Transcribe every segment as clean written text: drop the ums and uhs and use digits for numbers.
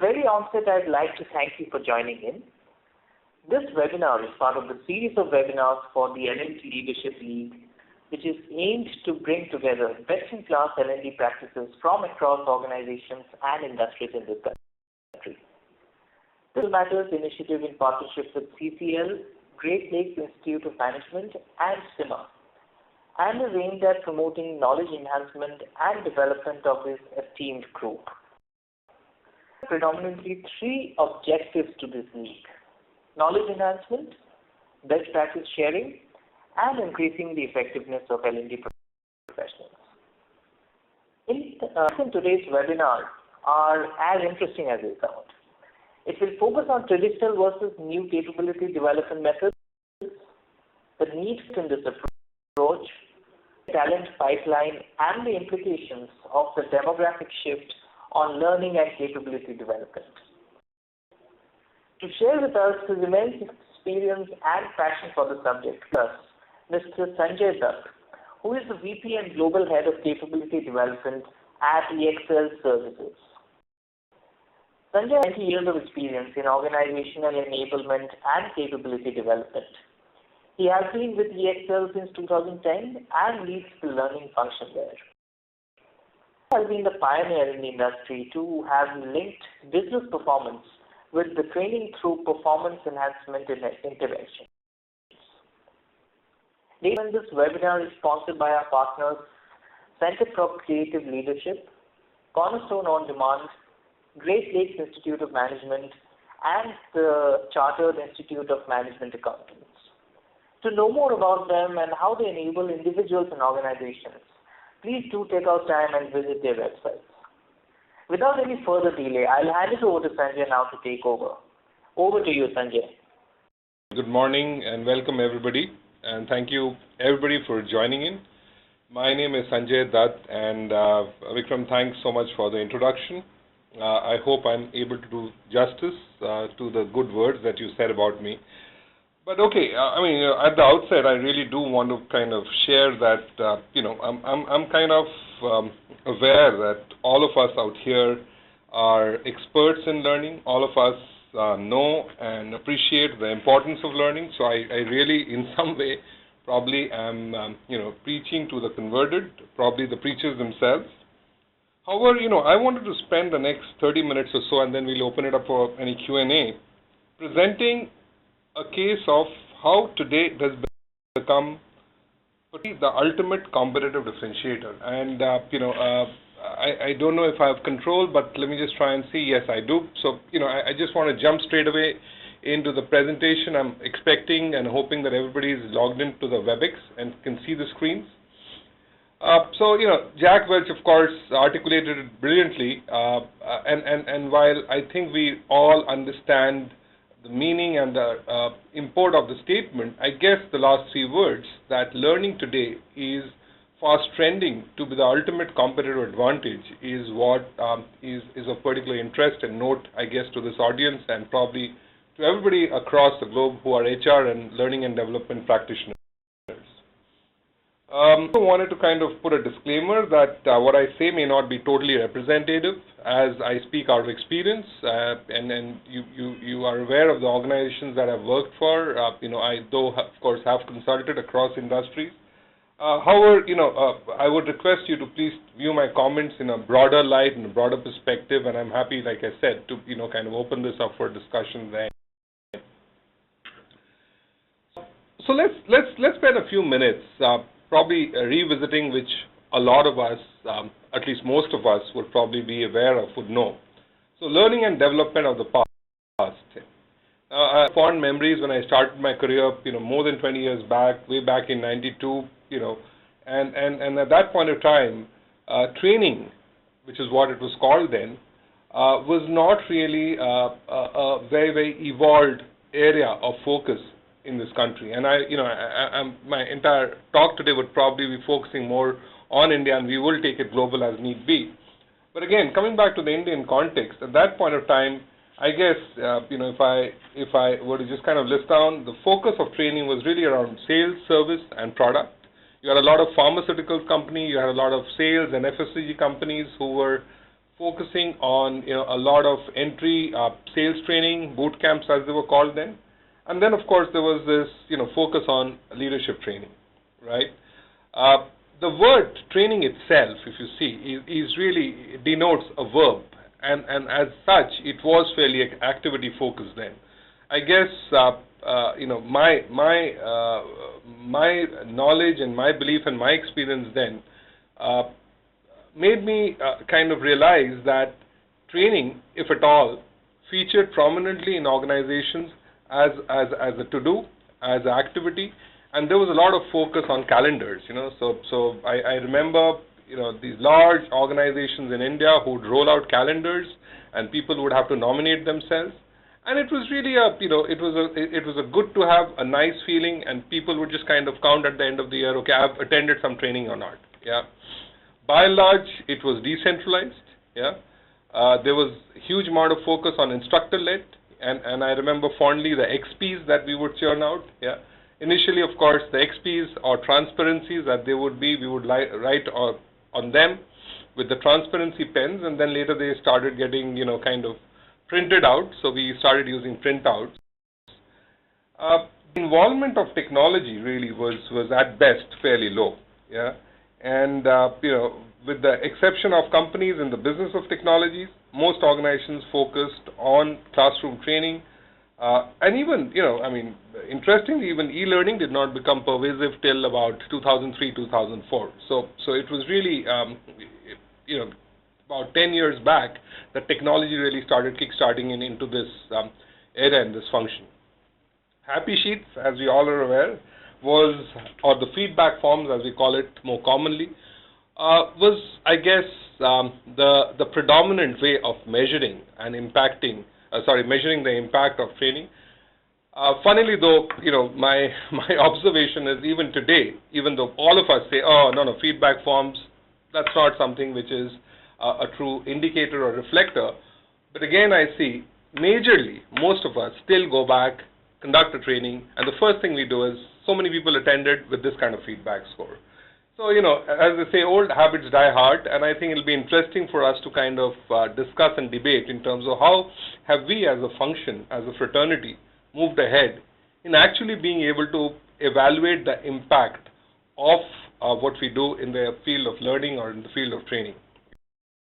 very onset, I'd like to thank you for joining in. This webinar is part of the series of webinars for the L&D Leadership League, which is aimed to bring together best-in-class L&D practices from across organizations and industries in this country. This Matters initiative in partnership with CCL, Great Lakes Institute of Management, and SIMA, and is aimed at promoting knowledge enhancement and development of this esteemed group. Predominantly three objectives to this league: knowledge enhancement, best practice sharing, and increasing the effectiveness of L&D professionals. In today's webinar are as interesting as they sound. It will focus on traditional versus new capability development methods, the need in this approach, talent pipeline, and the implications of the demographic shift on learning and capability development. To share with us his immense experience and passion for the subject, Mr. Sanjay Dutt, who is the VP and Global Head of Capability Development at EXL Services. Sanjay has 20 years of experience in organizational enablement and capability development. He has been with EXL since 2010 and leads the learning function there. He has been the pioneer in the industry to have linked business performance with the training through performance enhancement interventions. This webinar is sponsored by our partners, Center for Creative Leadership, Cornerstone On Demand, Great Lakes Institute of Management, and the Chartered Institute of Management Accountants. To know more about them and how they enable individuals and organizations, please do take out time and visit their websites. Without any further delay, I'll hand it over to Sanjay now to take over. Over to you, Sanjay. Good morning and welcome everybody, and thank you everybody for joining in. My name is Sanjay Dutt, and Vikram, thanks so much for the introduction. I hope I'm able to do justice to the good words that you said about me. But okay, at the outset, I really do want to kind of share that, I'm kind of aware that all of us out here are experts in learning. All of us know and appreciate the importance of learning. So I really, in some way, probably am, preaching to the converted, probably the preachers themselves. However, I wanted to spend the next 30 minutes or so, and then we'll open it up for any Q&A, presenting a case of how today it has become the ultimate competitive differentiator. And, I don't know if I have control, but let me just try and see. Yes, I do. So, I just want to jump straight away into the presentation. I'm expecting and hoping that everybody is logged into the WebEx and can see the screens. Jack Welch, of course, articulated it brilliantly, and while I think we all understand the meaning and the import of the statement, I guess the last three words, that learning today is fast trending to be the ultimate competitive advantage, is what is of particular interest and note, I guess, to this audience and probably to everybody across the globe who are HR and learning and development practitioners. I also wanted to kind of put a disclaimer that what I say may not be totally representative, as I speak out of experience, and you are aware of the organizations that I've worked for. I, though, of course, have consulted across industries. However, I would request you to please view my comments in a broader light and a broader perspective, and I'm happy, like I said, to kind of open this up for discussion there. So let's spend a few minutes probably revisiting, which a lot of us, at least most of us, would probably be aware of, would know. So learning and development of the past. I have fond memories when I started my career, more than 20 years back, way back in '92, and at that point of time, training, which is what it was called then, was not really a very, very evolved area of focus in this country. And my entire talk today would probably be focusing more on India, and we will take it global as need be. But again, coming back to the Indian context, at that point of time, I guess, if I were to just kind of list down, the focus of training was really around sales, service, and product. You had a lot of pharmaceutical companies, you had a lot of sales and FMCG companies who were focusing on a lot of entry sales training, boot camps as they were called then, and then of course there was this focus on leadership training, right? The word training itself, if you see, is really denotes a verb, and as such it was fairly activity focused then. I guess my knowledge and my belief and my experience then made me kind of realize that training, if at all, featured prominently in organizations as a to-do, as an activity, and there was a lot of focus on calendars. So I remember these large organizations in India who would roll out calendars, and people would have to nominate themselves, and it was really it was a good to have a nice feeling, and people would just kind of count at the end of the year, okay, I've attended some training or not. Yeah. By and large, it was decentralized. Yeah, there was a huge amount of focus on instructor-led, and I remember fondly the XPs that we would churn out. Yeah, initially, of course, the XPs or transparencies that they would be, we would write on them with the transparency pens, and then later they started getting kind of printed out. So we started using printouts. The involvement of technology really was at best fairly low. Yeah. And, with the exception of companies in the business of technologies, most organizations focused on classroom training. And even, interestingly, even e-learning did not become pervasive till about 2003, 2004. So it was really, about 10 years back that technology really started kickstarting into this era and this function. Happy Sheets, as we all are aware, or the feedback forms as we call it more commonly, was, I guess, the predominant way of measuring and measuring the impact of training. Funnily though, my observation is even today, even though all of us say, oh, no, feedback forms, that's not something which is a true indicator or reflector, but again I see, majorly, most of us still go back, conduct a training, and the first thing we do is, so many people attended with this kind of feedback score. So, as they say, old habits die hard, and I think it'll be interesting for us to kind of discuss and debate in terms of how have we as a function, as a fraternity, moved ahead in actually being able to evaluate the impact of what we do in the field of learning or in the field of training.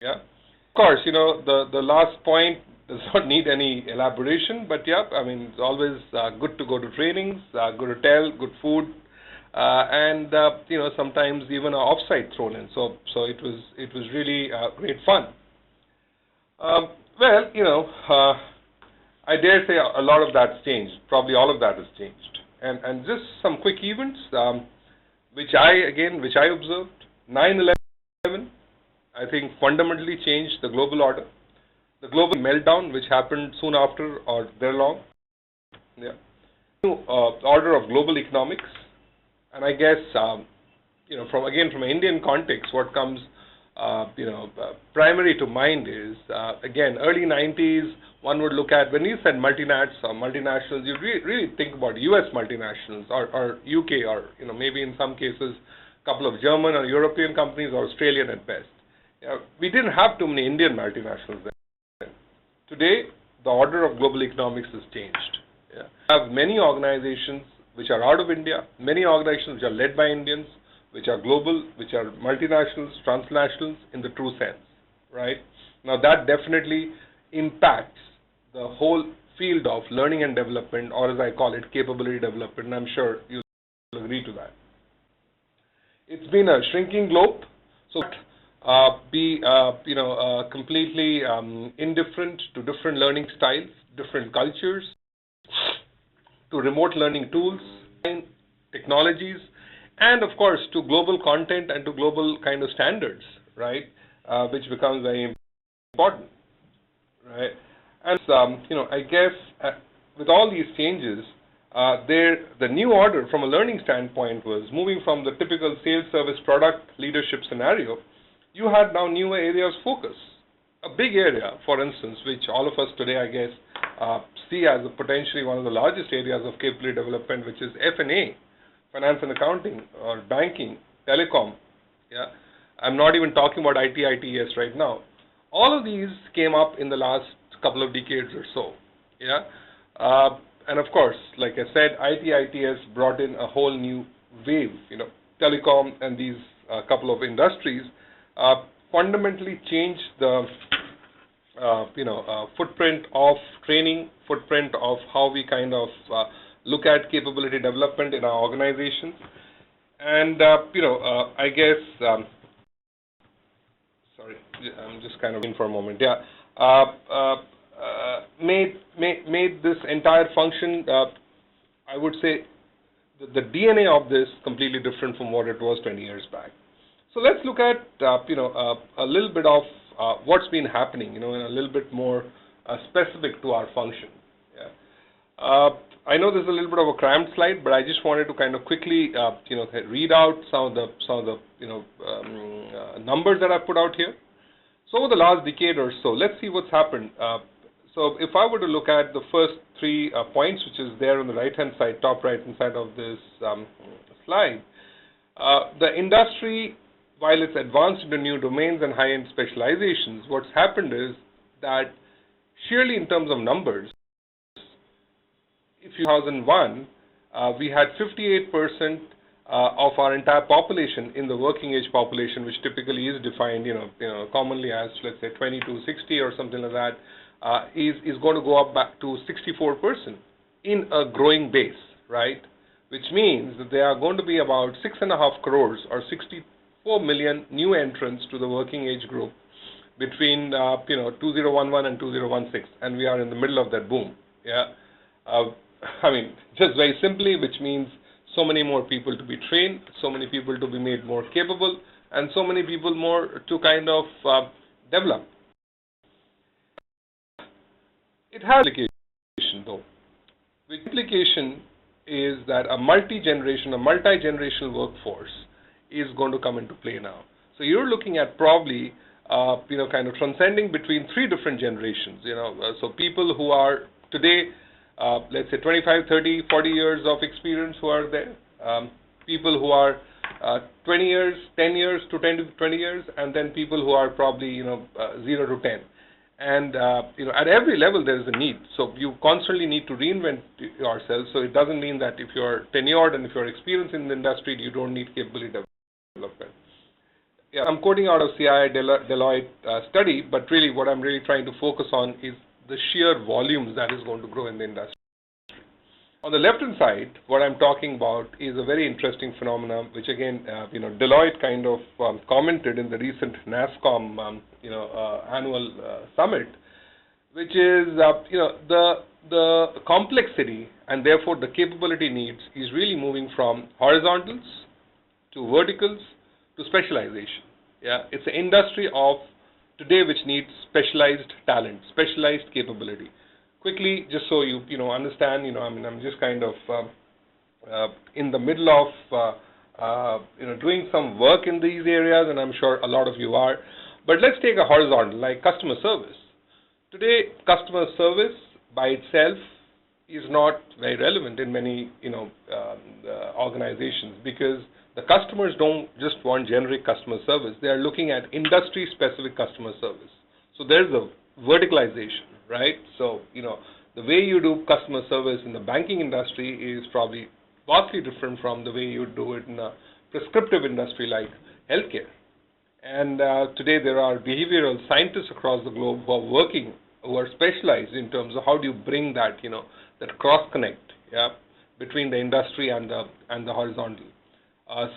Yeah. Of course, the last point does not need any elaboration, but yeah, it's always good to go to trainings, good hotel, good food, and sometimes even an offsite thrown in. So it was really great fun. I dare say a lot of that's changed. Probably all of that has changed. And just some quick events, which I observed. 9/11, I think, fundamentally changed the global order. The global meltdown, which happened soon after or therealong. Yeah. New order of global economics, and I guess from an Indian context, what comes primary to mind is again early 90s. One would look at, when you said multinationals, you really think about U.S. multinationals or UK or maybe in some cases a couple of German or European companies or Australian at best. We didn't have too many Indian multinationals then. Today, the order of global economics has changed. Yeah. We have many organizations which are out of India, many organizations which are led by Indians, which are global, which are multinationals, transnationals in the true sense, right? Now that definitely impacts the whole field of learning and development, or as I call it, capability development, and I'm sure you'll agree to that. It's been a shrinking globe, so be completely indifferent to different learning styles, different cultures, to remote learning tools, technologies, and of course to global content and to global kind of standards, right, which becomes very important, right? And I guess with all these changes, the new order from a learning standpoint was moving from the typical sales, service, product, leadership scenario. You had now new areas of focus. A big area, for instance, which all of us today, I guess, see as potentially one of the largest areas of capability development, which is F&A, finance and accounting, or banking, telecom. Yeah, I'm not even talking about IT, ITES right now. all of these came up in the last couple of decades or so. Yeah, and of course, like I said, IT/ITES brought in a whole new wave. Telecom and these couple of industries fundamentally changed the footprint of training, footprint of how we kind of look at capability development in our organizations. And, I guess, sorry, I'm just kind of in for a moment. Yeah, made this entire function, I would say, the DNA of this completely different from what it was 20 years back. So let's look at, a little bit of what's been happening, in a little bit more specific to our function. Yeah. I know this is a little bit of a cramped slide, but I just wanted to kind of quickly, read out some of the numbers that I put out here. So over the last decade or so, let's see what's happened. So if I were to look at the first 3 points, which is there on the right-hand side, top right-hand side of this slide, the industry, while it's advanced into new domains and high-end specializations, what's happened is that sheerly in terms of numbers, in 2001, we had 58% of our entire population in the working age population, which typically is defined, commonly as, let's say, 20 to 60 or something like that, is going to go up back to 64% in a growing base, right? Which means that there are going to be about 6.5 crores or 64 million new entrants to the working age group between 2011 and 2016, and we are in the middle of that boom. Yeah, I mean, just very simply, which means so many more people to be trained, so many people to be made more capable, and so many people more to kind of develop. It has implication though. The implication is that a multi-generational workforce is going to come into play now. So you're looking at probably, kind of transcending between 3 different generations. So people who are today, let's say 25, 30, 40 years of experience who are there, people who are 20 years, 10 years to 10 to 20 years, and then people who are probably 0 to 10. And at every level there is a need. So you constantly need to reinvent yourself. So it doesn't mean that if you're tenured and if you're experienced in the industry, you don't need capability development. Yeah, I'm quoting out of CII Deloitte study, but really what I'm really trying to focus on is the sheer volumes that is going to grow in the industry. On the left-hand side, what I'm talking about is a very interesting phenomenon, which again, Deloitte kind of commented in the recent NASSCOM, annual summit, which is, the complexity and therefore the capability needs is really moving from horizontals to verticals to specialization. Yeah, it's an industry of today which needs specialized talent, specialized capability. Quickly, just so you understand, I'm just kind of in the middle of doing some work in these areas, and I'm sure a lot of you are. But let's take a horizontal like customer service. Today, customer service by itself is not very relevant in many organizations, because the customers don't just want generic customer service. They are looking at industry-specific customer service. So there's a verticalization, right? So, the way you do customer service in the banking industry is probably vastly different from the way you do it in a prescriptive industry like healthcare. And today there are behavioral scientists across the globe who are specialized in terms of how do you bring that, that cross-connect, yeah, between the industry and the horizontal.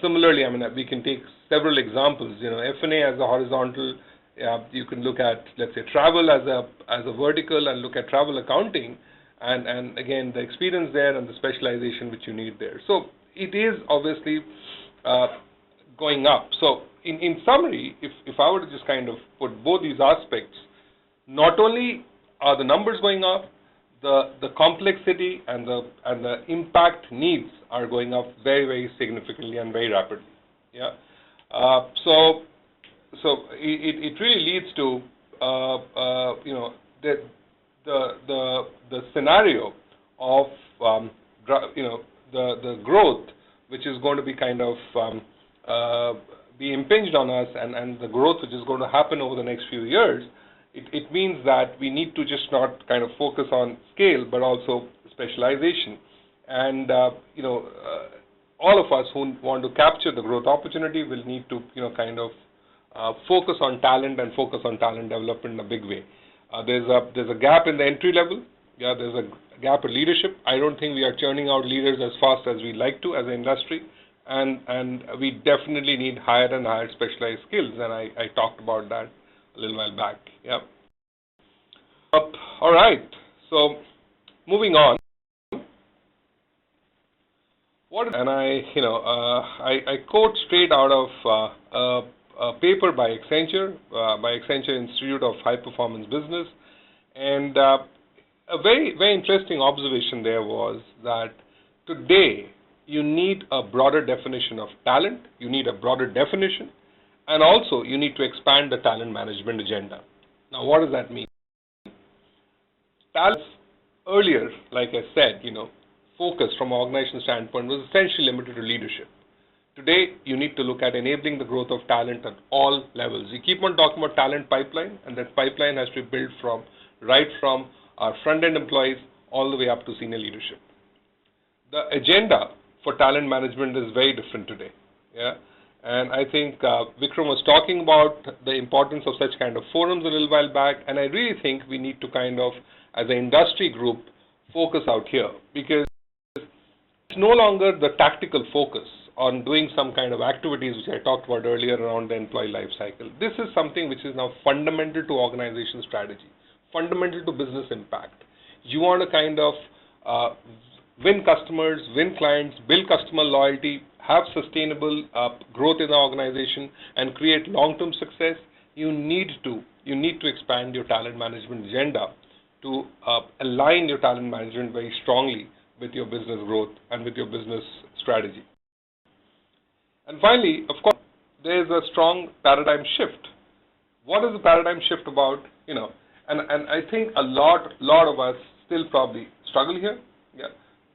Similarly, we can take several examples. F&A as a horizontal. You can look at, let's say, travel as a vertical, and look at travel accounting, and again the experience there and the specialization which you need there. So it is obviously going up. So in summary, if I were to just kind of put both these aspects, not only are the numbers going up, the complexity and the impact needs are going up very, very significantly and very rapidly. Yeah. So it really leads to the scenario of the growth which is going to be kind of be impinged on us, and the growth which is going to happen over the next few years, It means that we need to just not kind of focus on scale, but also specialization. And, all of us who want to capture the growth opportunity will need to, kind of focus on talent and focus on talent development in a big way. There's a gap in the entry level. Yeah, there's a gap in leadership. I don't think we are churning out leaders as fast as we like to as an industry, and we definitely need higher and higher specialized skills, and I talked about that a little while back. Yeah. All right. So moving on. I quote straight out of a paper by Accenture Institute of High Performance Business, and a very, very interesting observation there was that today you need a broader definition of talent, you need a broader definition, and also you need to expand the talent management agenda. Now, what does that mean? Talent earlier, like I said, focus from an organization standpoint was essentially limited to leadership. Today, you need to look at enabling the growth of talent at all levels. You keep on talking about talent pipeline, and that pipeline has to be built right from our front-end employees all the way up to senior leadership. The agenda for talent management is very different today. Yeah, and I think Vikram was talking about the importance of such kind of forums a little while back, and I really think we need to kind of, as an industry group, focus out here, because it's no longer the tactical focus on doing some kind of activities which I talked about earlier around the employee life cycle. This is something which is now fundamental to organization strategy, fundamental to business impact. You want to kind of win customers, win clients, build customer loyalty, have sustainable growth in the organization, and create long-term success. You need to expand your talent management agenda to align your talent management very strongly with your business growth and with your business strategy. And finally, of course, there is a strong paradigm shift. What is the paradigm shift about? And I think a lot of us still probably struggle here. Yeah,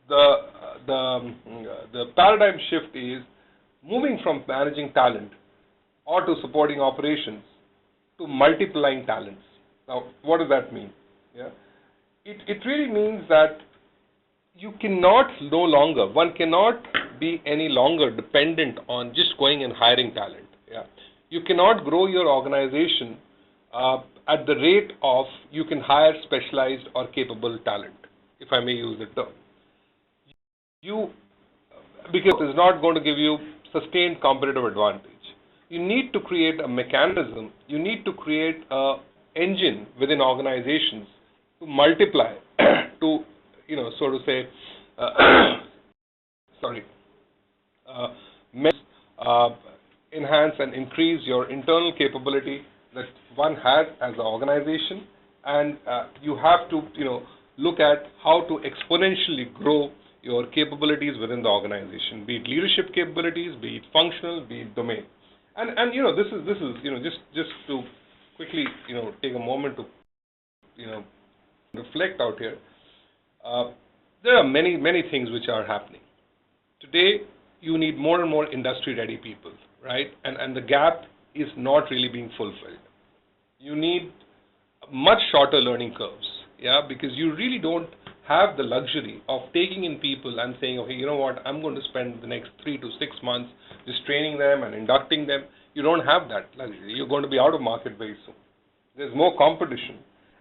the paradigm shift is moving from managing talent or to supporting operations to multiplying talents. Now, what does that mean? Yeah, it really means that one cannot be any longer dependent on just going and hiring talent. Yeah, you cannot grow your organization at the rate of you can hire specialized or capable talent, if I may use the term. Because it's not going to give you sustained competitive advantage. You need to create a mechanism, you need to create an engine within organizations to multiply, to, so to say, enhance and increase your internal capability that one has as an organization, and you have to, look at how to exponentially grow your capabilities within the organization, be it leadership capabilities, be it functional, be it domain. And this is just to quickly, take a moment to, reflect out here. There are many things which are happening. Today, you need more and more industry-ready people, right? And the gap is not really being fulfilled. You need much shorter learning curves, yeah, because you really don't have the luxury of taking in people and saying, okay, you know what, I'm going to spend the next 3 to 6 months just training them and inducting them. You don't have that luxury. You're going to be out of market very soon. There's more competition.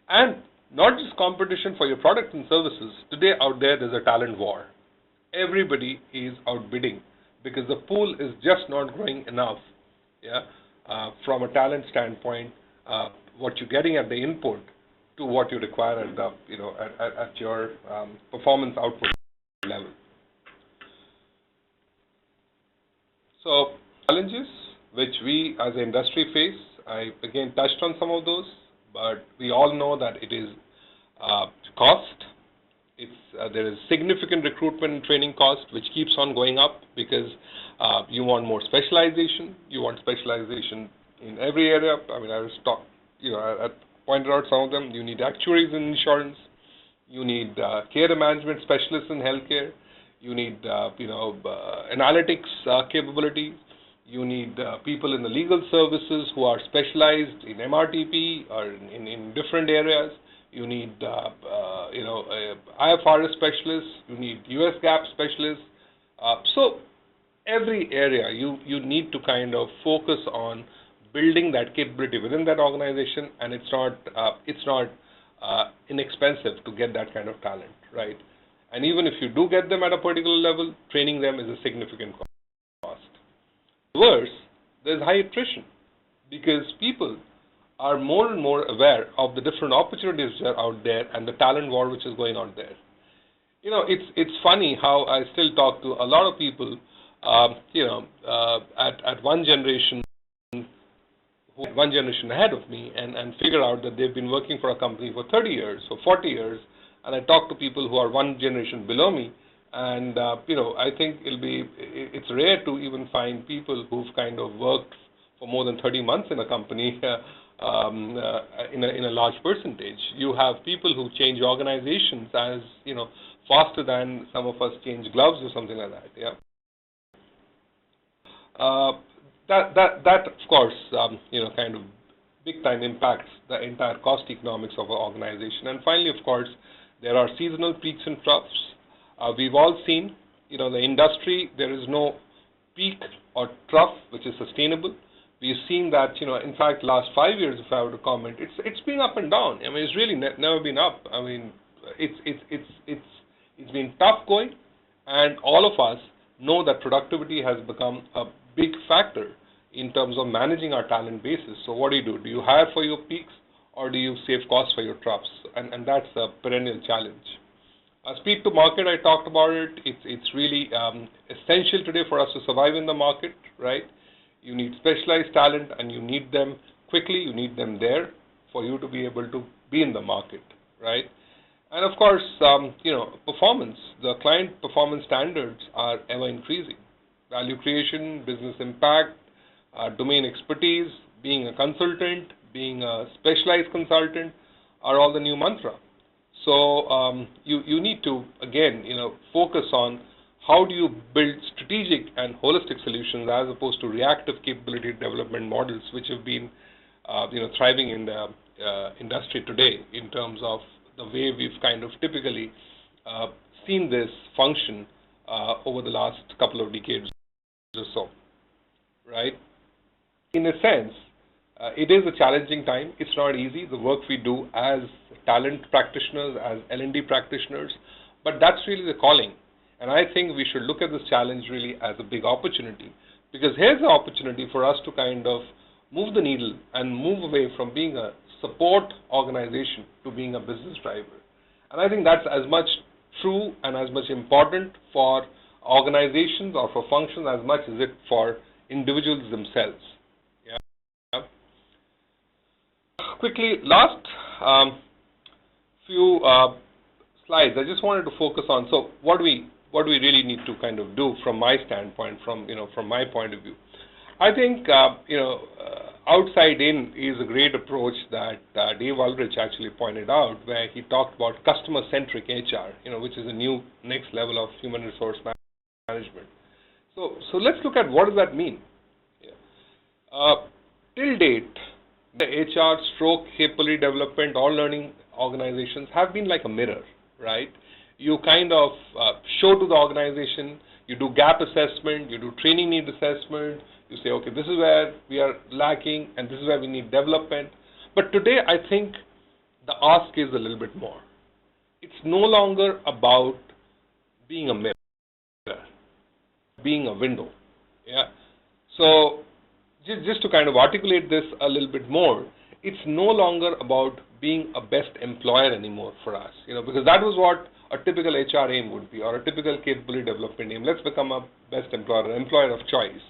And not just competition for your products and services. Today out there's a talent war. Everybody is outbidding because the pool is just not growing enough. Yeah, from a talent standpoint, what you're getting at the input to what you require at the, at your performance output level. So challenges which we as an industry face, I again touched on some of those, but we all know that it is cost. There is significant recruitment and training cost which keeps on going up because you want more specialization. You want specialization in every area. I mean, I was I pointed out some of them. You need actuaries in insurance. You need care management specialists in healthcare. You need analytics capabilities. You need people in the legal services who are specialized in MRTP or in different areas. You need, IFRS specialists. You need US GAAP specialists. So every area you need to kind of focus on building that capability within that organization, and it's not inexpensive to get that kind of talent, right? And even if you do get them at a particular level, training them is a significant cost. Worse, there's high attrition because people are more and more aware of the different opportunities that are out there and the talent war which is going on there. It's funny how I still talk to a lot of people, at one generation ahead of me and figure out that they've been working for a company for 30 years or 40 years, and I talk to people who are one generation below me, and I think it's rare to even find people who've kind of worked for more than 30 months in a company in a large percentage. You have people who change organizations as faster than some of us change gloves or something like that. Yeah. That of course kind of big time impacts the entire cost economics of an organization. And finally, of course, there are seasonal peaks and troughs. We've all seen the industry, there is no peak or trough which is sustainable. We've seen that in fact last 5 years, if I were to comment, it's been up and down. I mean, it's really never been up. I mean, it's been tough going, and all of us know that productivity has become a big factor in terms of managing our talent basis. So what do? Do you hire for your peaks, or do you save costs for your troughs? And that's a perennial challenge. Speed to market, I talked about it. It's really essential today for us to survive in the market, right? You need specialized talent, and you need them quickly. You need them there for you to be able to be in the market, right? And of course, performance. The client performance standards are ever increasing. Value creation, business impact, domain expertise, being a consultant, being a specialized consultant are all the new mantra. So you need to, again, focus on how do you build strategic and holistic solutions as opposed to reactive capability development models, which have been, thriving in the industry today in terms of the way we've kind of typically seen this function over the last couple of decades or so, right? In a sense, it is a challenging time. It's not easy, the work we do as talent practitioners, as L&D practitioners, but that's really the calling. And I think we should look at this challenge really as a big opportunity, because here's the opportunity for us to kind of move the needle and move away from being a support organization to being a business driver. And I think that's as much true and as much important for organizations or for functions as much as it for individuals themselves. Yeah. Quickly, last few slides, I just wanted to focus on, so what do we really need to kind of do from my standpoint, from my point of view. I think, outside in is a great approach that Dave Ulrich actually pointed out, where he talked about customer-centric HR, which is a new next level of human resource management. So let's look at what does that mean. Yeah. Till date, the HR stroke capability development or learning organizations have been like a mirror, right? You kind of show to the organization, you do gap assessment, you do training need assessment, you say, okay, this is where we are lacking and this is where we need development. But today, I think the ask is a little bit more. It's no longer about being a mirror, being a window. Yeah. So just to kind of articulate this a little bit more, it's no longer about being a best employer anymore for us, because that was what a typical HR aim would be, or a typical capability development aim. Let's become a best employer, an employer of choice.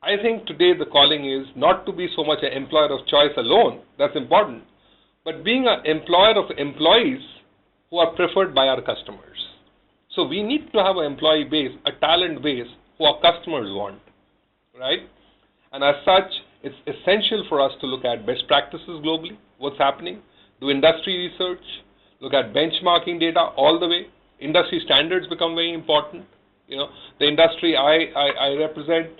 I think today the calling is not to be so much an employer of choice alone, that's important, but being an employer of employees who are preferred by our customers. So we need to have an employee base, a talent base who our customers want, right? And as such, it's essential for us to look at best practices globally, what's happening, do industry research, look at benchmarking data all the way. Industry standards become very important. The industry I represent,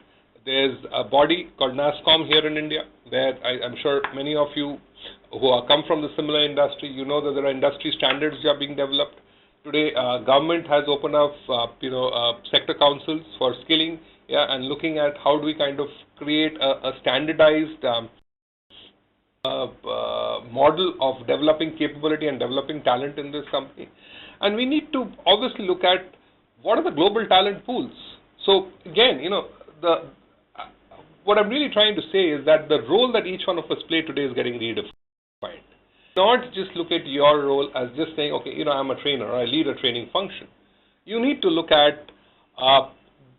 There's a body called NASSCOM here in India, where I'm sure many of you who come from the similar industry, you know that there are industry standards that are being developed. Today, government has opened up, sector councils for skilling, and looking at how do we kind of create a standardized model of developing capability and developing talent in this company. And we need to obviously look at what are the global talent pools. So again, what I'm really trying to say is that the role that each one of us play today is getting redefined. Not just look at your role as just saying, okay, I'm a trainer or I lead a training function. You need to look at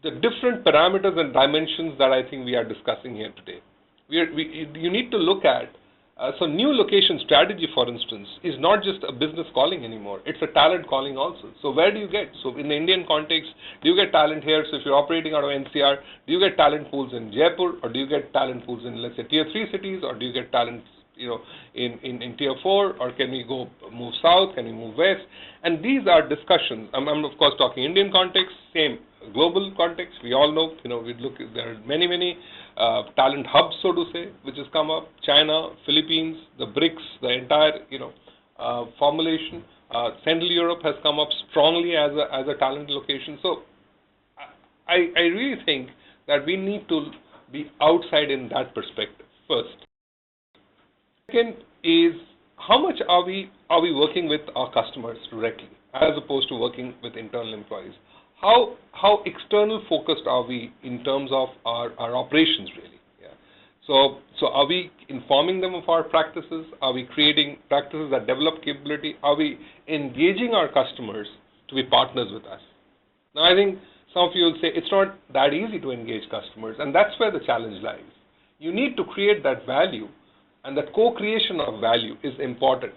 the different parameters and dimensions that I think we are discussing here today. You need to look at, so new location strategy, for instance, is not just a business calling anymore. It's a talent calling also. So where do you get? So in the Indian context, do you get talent here? So if you're operating out of NCR, do you get talent pools in Jaipur, or do you get talent pools in, let's say, tier 3 cities, or do you get talent in tier 4, or can we move south, can we move west? And these are discussions. I'm of course talking Indian context, same global context. We all know, there are many talent hubs, so to say, which has come up. China, Philippines, the BRICS, the entire formulation. Central Europe has come up strongly as a talent location. So I really think that we need to be outside in that perspective first. Second is, how much are we working with our customers directly as opposed to working with internal employees? How external focused are we in terms of our operations really? So are we informing them of our practices? Are we creating practices that develop capability? Are we engaging our customers to be partners with us? Now I think some of you will say it's not that easy to engage customers, and that's where the challenge lies. You need to create that value, and that co-creation of value is important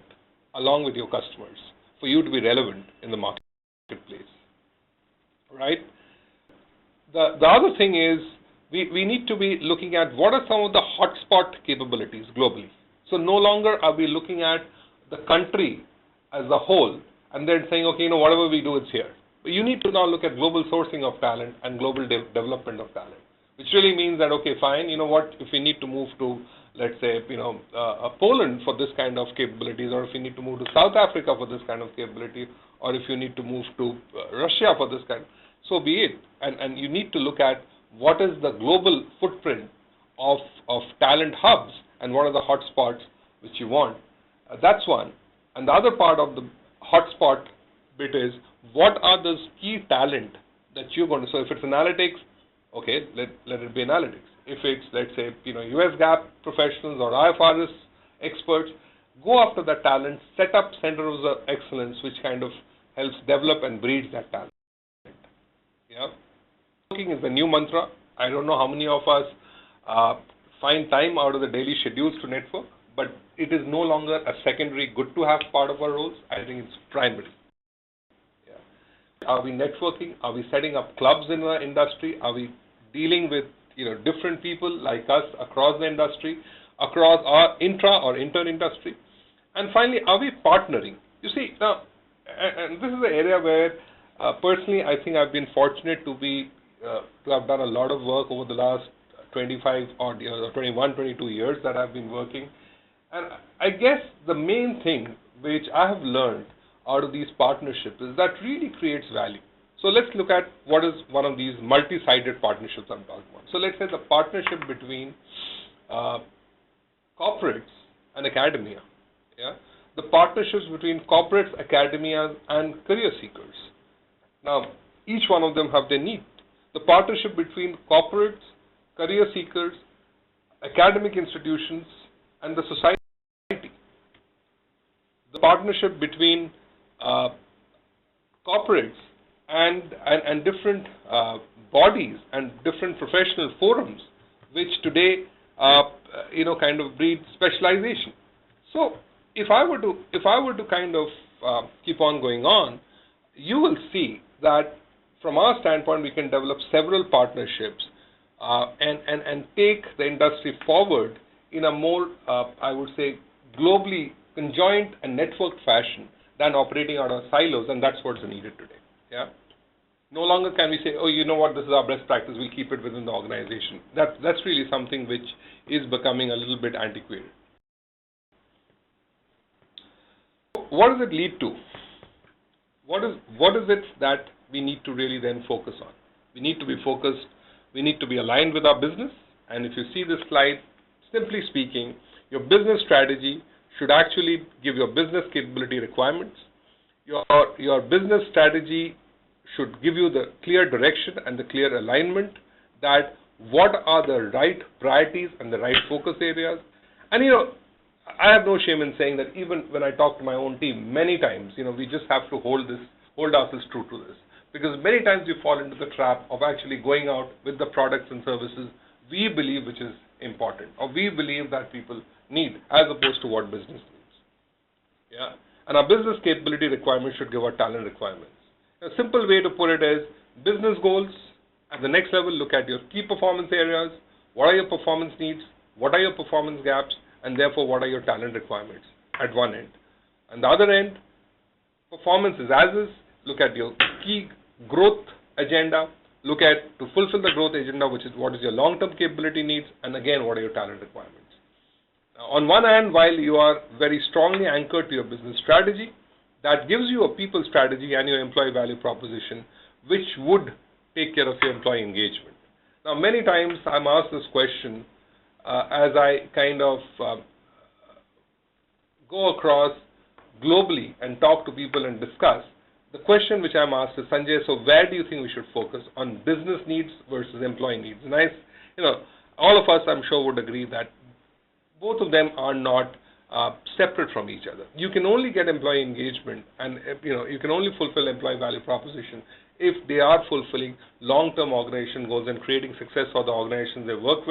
along with your customers for you to be relevant in the marketplace, right? The other thing is we need to be looking at what are some of the hotspot capabilities globally. So no longer are we looking at the country as a whole and then saying, okay, whatever we do, it's here. But you need to now look at global sourcing of talent and global development of talent, which really means that, okay, fine, if we need to move to, let's say, Poland for this kind of capabilities, or if you need to move to South Africa for this kind of capability, or if you need to move to Russia for this kind, so be it. And you need to look at what is the global footprint of talent hubs and what are the hotspots which you want. That's one. And the other part of the hotspot bit is, what are those key talent that you're going to, so if it's analytics, okay, let it be analytics. If it's, let's say, US GAAP professionals or IFRS experts, go after that talent, set up centers of excellence, which kind of helps develop and breed that talent. Yeah. Networking is the new mantra. I don't know how many of us find time out of the daily schedules to network, but it is no longer a secondary good to have part of our roles. I think it's primary. Yeah. Are we networking? Are we setting up clubs in the industry? Are we dealing with different people like us across the industry, across our intra or inter-industry? And finally, are we partnering? You see, now, and this is the area where personally I think I've been fortunate to have done a lot of work over the last 25 odd years, or 21, 22 years that I've been working. And I guess the main thing which I have learned out of these partnerships is that really creates value. So let's look at what is one of these multi-sided partnerships I'm talking about. So let's say the partnership between corporates and academia. Yeah? The partnerships between corporates, academia, and career seekers. Now, each one of them have their need. The partnership between corporates, career seekers, academic institutions, and the society. The partnership between corporates and different bodies and different professional forums, which today kind of breed specialization. So if I were to kind of keep on going on, you will see that from our standpoint we can develop several partnerships and take the industry forward in a more I would say globally conjoined and networked fashion than operating out of silos, and that's what's needed today. Yeah. No longer can we say, oh, you know what, this is our best practice, we'll keep it within the organization. That's really something which is becoming a little bit antiquated. What does it lead to? What is it that we need to really then focus on? We need to be focused, we need to be aligned with our business, and if you see this slide, simply speaking, your business strategy should actually give your business capability requirements. Your business strategy should give you the clear direction and the clear alignment that what are the right priorities and the right focus areas. And I have no shame in saying that even when I talk to my own team, many times, we just have to hold ourselves true to this. Because many times we fall into the trap of actually going out with the products and services we believe which is important, or we believe that people need, as opposed to what business needs. Yeah. And our business capability requirements should give our talent requirements. A simple way to put it is business goals. At the next level, look at your key performance areas. What are your performance needs? What are your performance gaps? And therefore, what are your talent requirements at one end? And the other end, performance is as is. Look at your key growth agenda. Look at, to fulfill the growth agenda, which is what is your long-term capability needs, and again, what are your talent requirements. Now, on one hand, while you are very strongly anchored to your business strategy, that gives you a people strategy and your employee value proposition, which would take care of your employee engagement. Now, many times I'm asked this question as I kind of go across globally and talk to people and discuss. The question which I'm asked is, Sanjay, so where do you think we should focus on business needs versus employee needs? And all of us, I'm sure, would agree that both of them are not separate from each other. You can only get employee engagement and you can only fulfill employee value proposition if they are fulfilling long-term organization goals and creating success for the organizations they work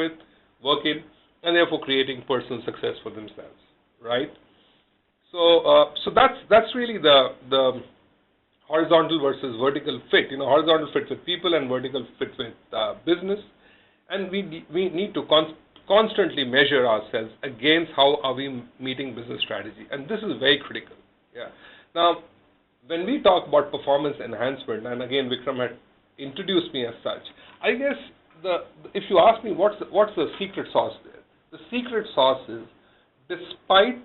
in, and therefore creating personal success for themselves, right? So that's really the horizontal versus vertical fit. Horizontal fit with people and vertical fit with business, and we need to constantly measure ourselves against how are we meeting business strategy, and this is very critical. Yeah. Now, when we talk about performance enhancement, and again Vikram had introduced me as such, I guess if you ask me what's the secret sauce there, the secret sauce is, despite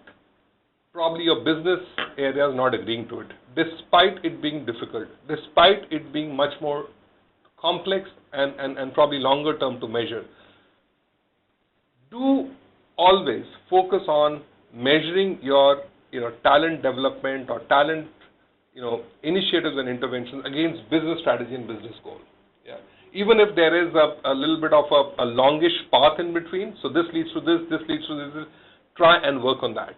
probably your business areas not agreeing to it, despite it being difficult, despite it being much more complex and probably longer term to measure, do always focus on measuring your talent development or talent initiatives and interventions against business strategy and business goal. Yeah. Even if there is a little bit of a longish path in between, so this leads to this leads to this, try and work on that.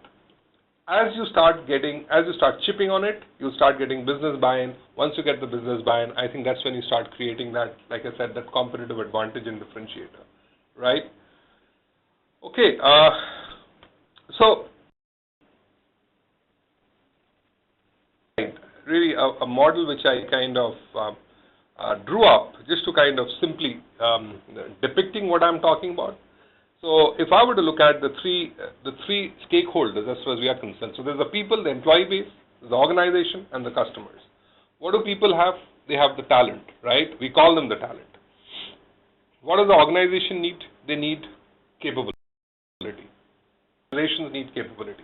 As you start chipping on it, you start getting business buy-in. Once you get the business buy-in, I think that's when you start creating that, like I said, that competitive advantage and differentiator, right? Okay, so really a model which I kind of drew up just to kind of simply depicting what I'm talking about. So if I were to look at the three stakeholders as far as we are concerned, so there's the people, the employee base, the organization, and the customers. What do people have? They have the talent, right? We call them the talent. What does the organization need? They need capability. Organizations need capability.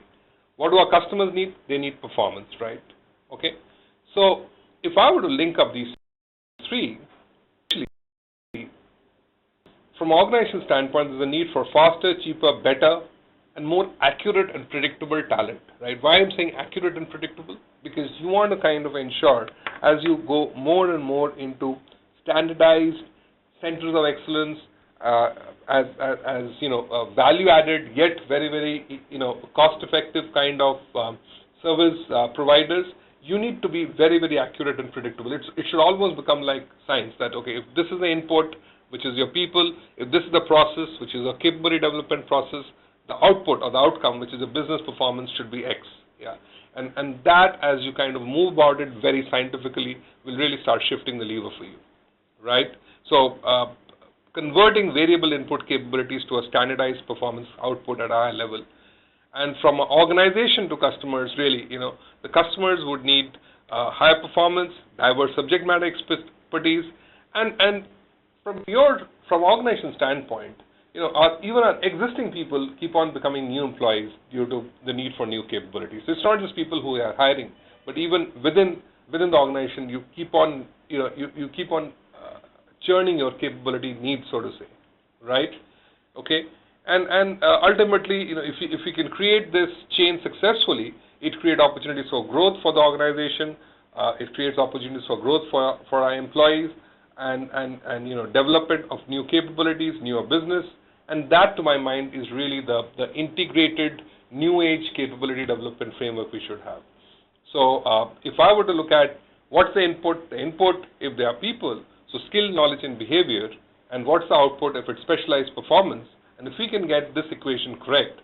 What do our customers need? They need performance, right? Okay. So if I were to link up these three, from an organization standpoint, there's a need for faster, cheaper, better, and more accurate and predictable talent, right? Why I'm saying accurate and predictable? Because you want to kind of ensure, as you go more and more into standardized centers of excellence, as value-added yet very, very cost-effective kind of service providers, you need to be very, very accurate and predictable. It should almost become like science, that okay, if this is the input, which is your people, if this is the process, which is a capability development process, the output or the outcome, which is a business performance, should be X. Yeah, and that, as you kind of move about it very scientifically, will really start shifting the lever for you, right? So converting variable input capabilities to a standardized performance output at a high level. And from an organization to customers, really, the customers would need higher performance, diverse subject matter expertise, and from organization standpoint, even our existing people keep on becoming new employees due to the need for new capabilities. So it's not just people who are hiring, but even within the organization, you keep on you keep on churning your capability needs, so to say, right? Okay, and ultimately, if we can create this chain successfully, it creates opportunities for growth for the organization. It creates opportunities for growth for our employees, and development of new capabilities, newer business, and that, to my mind, is really the integrated new age capability development framework we should have. So if I were to look at what's the input if there are people, so skill, knowledge, and behavior, and what's the output if it's specialized performance, and if we can get this equation correct,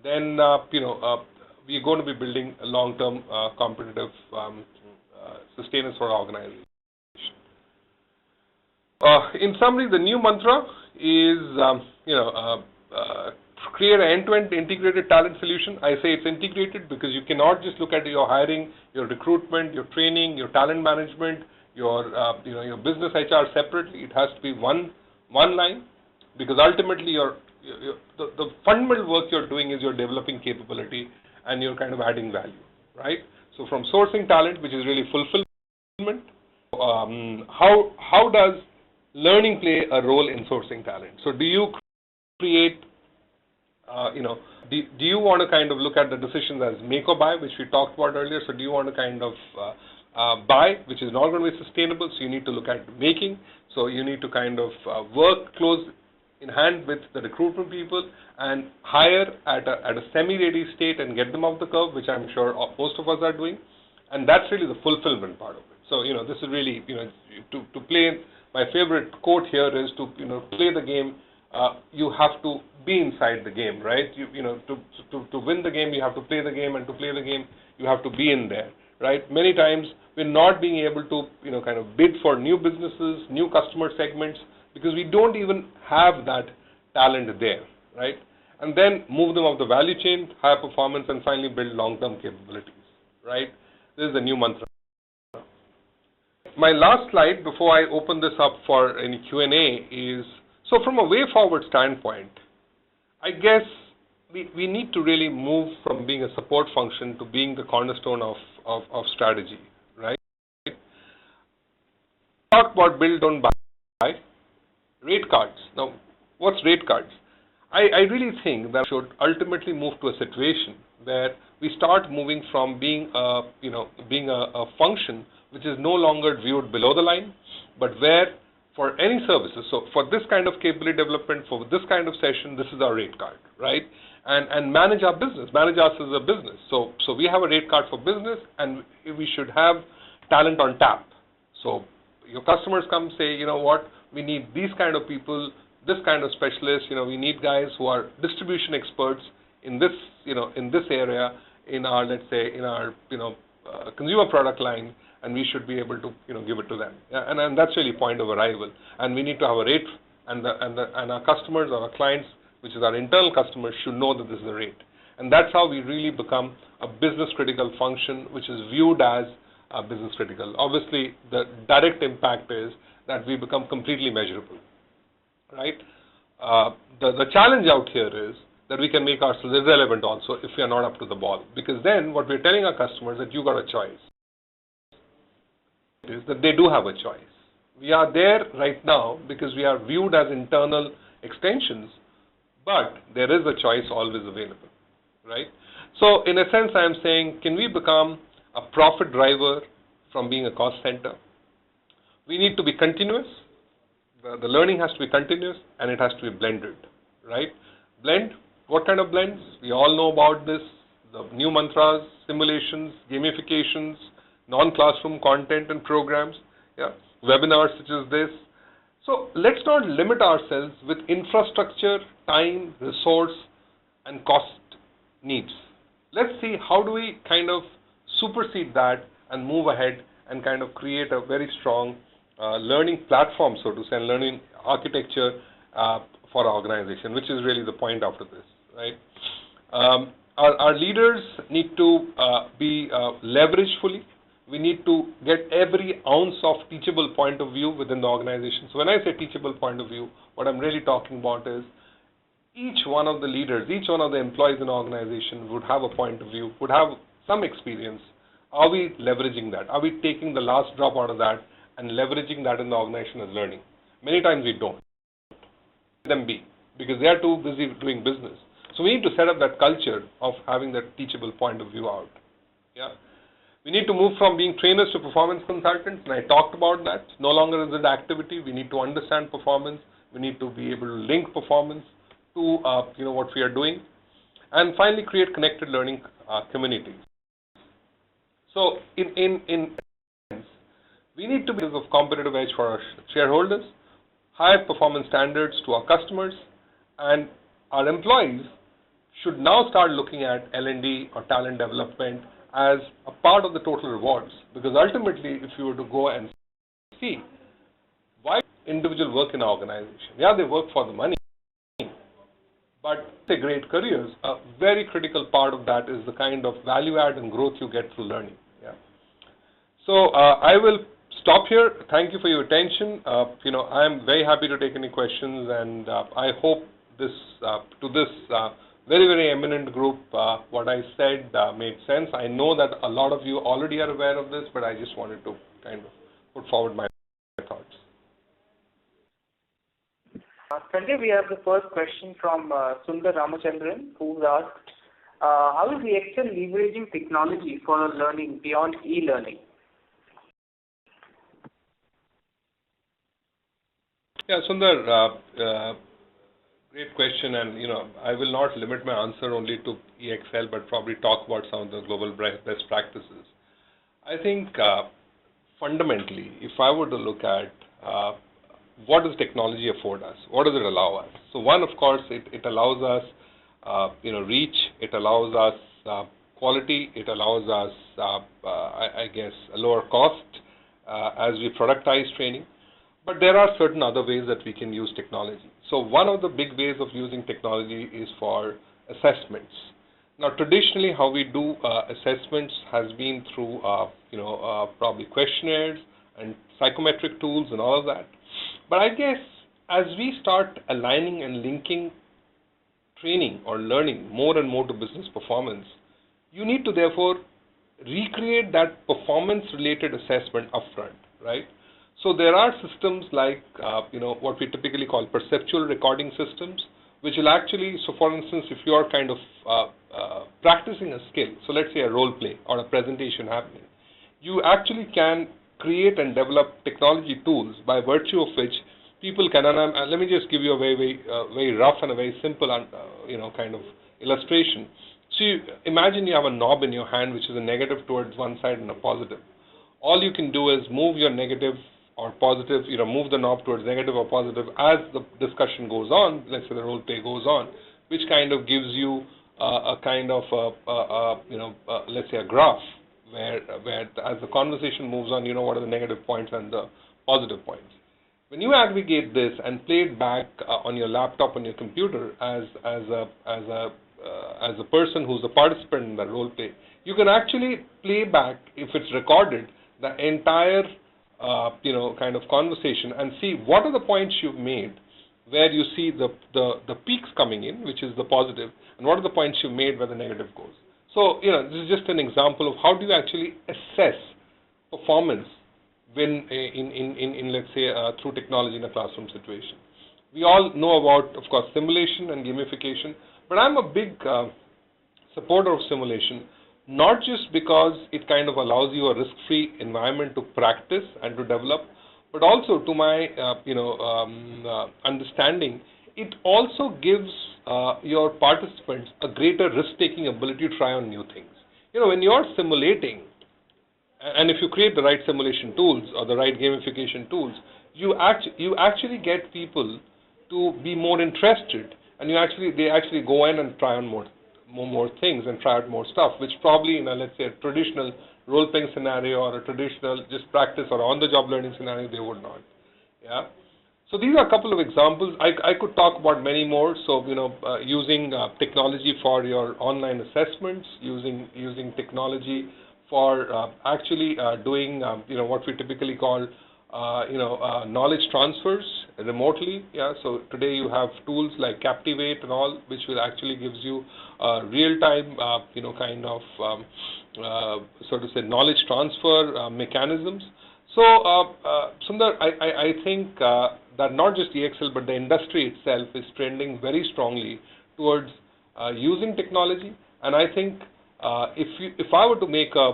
then we're going to be building a long-term competitive sustenance for our organization. In summary, the new mantra is create an end-to-end integrated talent solution. I say it's integrated because you cannot just look at your hiring, your recruitment, your training, your talent management, your business HR separately. It has to be one line, because ultimately the fundamental work you're doing is you're developing capability and you're kind of adding value, right? So from sourcing talent, which is really fulfillment, how does learning play a role in sourcing talent? So do you create, do you want to kind of look at the decisions as make or buy, which we talked about earlier? So do you want to kind of buy, which is not going to be sustainable? So you need to look at making. So you need to kind of work close in hand with the recruitment people and hire at a semi-ready state and get them off the curve, which I'm sure most of us are doing. And that's really the fulfillment part of it. So, this is really, to play, my favorite quote here is to play the game, you have to be inside the game, right? To win the game, you have to play the game, and to play the game, you have to be in there, right? Many times, we're not being able to, kind of bid for new businesses, new customer segments, because we don't even have that talent there, right? And then move them up the value chain, higher performance, and finally build long-term capabilities, right? This is the new mantra. My last slide before I open this up for any Q&A is, so from a way forward standpoint, I guess we need to really move from being a support function to being the cornerstone of strategy, right? Talk about build, don't buy. Rate cards. Now, what's rate cards? I really think that we should ultimately move to a situation where we start moving from being a function which is no longer viewed below the line, but where for any services, so for this kind of capability development, for this kind of session, this is our rate card, right? And manage our business, manage us as a business. So we have a rate card for business, and we should have talent on tap. So your customers come say, you know what, we need these kind of people, this kind of specialists, we need guys who are distribution experts in this, in this area, in our, let's say, in our, consumer product line, and we should be able to, give it to them. Yeah, and that's really point of arrival. And we need to have a rate, and our customers or our clients, which is our internal customers, should know that this is a rate. And that's how we really become a business critical function, which is viewed as business critical. Obviously, the direct impact is that we become completely measurable, right? The challenge out here is that we can make ourselves irrelevant also if we are not up to the ball, because then what we're telling our customers that you got a choice is that they do have a choice. We are there right now because we are viewed as internal extensions, but there is a choice always available, right? So in a sense, I am saying, can we become a profit driver from being a cost center? We need to be continuous. The learning has to be continuous, and it has to be blended, right? Blend, what kind of blends? We all know about this, the new mantras, simulations, gamifications, non-classroom content and programs, yeah, webinars such as this. So let's not limit ourselves with infrastructure, time, resource, and cost needs. Let's see how do we kind of supersede that and move ahead and kind of create a very strong learning platform, so to say, and learning architecture for our organization, which is really the point after this, right? Our leaders need to be leveraged fully. we need to get every ounce of teachable point of view within the organization. So when I say teachable point of view, what I'm really talking about is each one of the leaders, each one of the employees in the organization would have a point of view, would have some experience. Are we leveraging that? Are we taking the last drop out of that and leveraging that in the organization as learning? Many times we don't. Let them be, because they are too busy doing business. So we need to set up that culture of having that teachable point of view out. Yeah. We need to move from being trainers to performance consultants, and I talked about that. No longer is it activity. We need to understand performance. We need to be able to link performance to what we are doing, and finally create connected learning communities. So in we need to be of competitive edge for our shareholders, high performance standards to our customers, and our employees should now start looking at L&D or talent development as a part of the total rewards, because ultimately if you were to go and see why individuals work in an organization, yeah, they work for the money, but the great careers, a very critical part of that is the kind of value add and growth you get through learning. Yeah. So I will stop here. Thank you for your attention. I am very happy to take any questions, and I hope this very, very eminent group, what I said made sense. I know that a lot of you already are aware of this, but I just wanted to kind of put forward my thoughts. Sanjay, we have the first question from Sundar Ramachandran, who's asked, how is the EXL leveraging technology for learning beyond e-learning? Yeah, Sundar, great question, and I will not limit my answer only to EXL, but probably talk about some of the global best practices. I think fundamentally, if I were to look at what does technology afford us, what does it allow us? So one, of course, it allows us reach, it allows us quality, it allows us I guess a lower cost as we productize training. But there are certain other ways that we can use technology. So one of the big ways of using technology is for assessments. Now, traditionally, how we do assessments has been through, probably questionnaires and psychometric tools and all of that. But I guess as we start aligning and linking training or learning more and more to business performance, you need to therefore recreate that performance-related assessment upfront, right? So there are systems like, what we typically call perceptual recording systems, which will actually, so for instance, if you are kind of practicing a skill, so let's say a role play or a presentation happening, you actually can create and develop technology tools by virtue of which people can, and let me just give you a very rough and a very simple, kind of illustration. So imagine you have a knob in your hand, which is a negative towards one side and a positive. All you can do is move your negative or positive, move the knob towards negative or positive as the discussion goes on, let's say the role play goes on, which kind of gives you a kind of, let's say a graph where as the conversation moves on, what are the negative points and the positive points. When you aggregate this and play it back on your laptop, on your computer as a person who's a participant in that role play, you can actually play back, if it's recorded, the entire kind of conversation and see what are the points you've made where you see the peaks coming in, which is the positive, and what are the points you've made where the negative goes. So, this is just an example of how do you actually assess performance when in let's say, through technology in a classroom situation. We all know about, of course, simulation and gamification, but I'm a big supporter of simulation, not just because it kind of allows you a risk-free environment to practice and to develop, but also to my understanding, it also gives your participants a greater risk-taking ability to try on new things. When you're simulating, and if you create the right simulation tools or the right gamification tools, you actually get people to be more interested, and they actually go in and try on more things and try out more stuff, which probably in a, let's say, a traditional role-playing scenario or a traditional just practice or on-the-job learning scenario, they would not. Yeah. So these are a couple of examples. I could talk about many more. So, using technology for your online assessments, using technology for actually doing what we typically call knowledge transfers remotely. Yeah, so today you have tools like Captivate and all, which will actually gives you real-time so to say knowledge transfer mechanisms. So Sundar, I think that not just EXL but the industry itself is trending very strongly towards using technology, and I think if I were to make a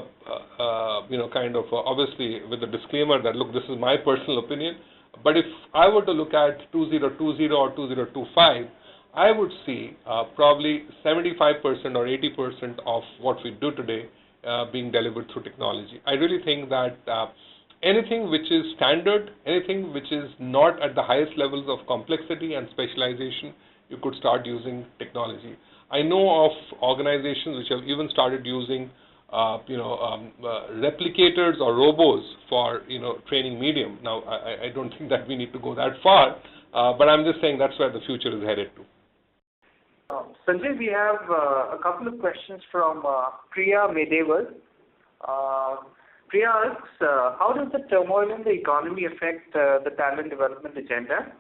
obviously with the disclaimer that look, this is my personal opinion, but if I were to look at 2020 or 2025, I would see probably 75% or 80% of what we do today being delivered through technology. I really think that anything which is standard, anything which is not at the highest levels of complexity and specialization, you could start using technology. I know of organizations which have even started using replicators or robos for training medium. Now, I don't think that we need to go that far, but I'm just saying that's where the future is headed to. Sanjay, we have a couple of questions from Priya Medeval. Priya asks, how does the turmoil in the economy affect the talent development agenda,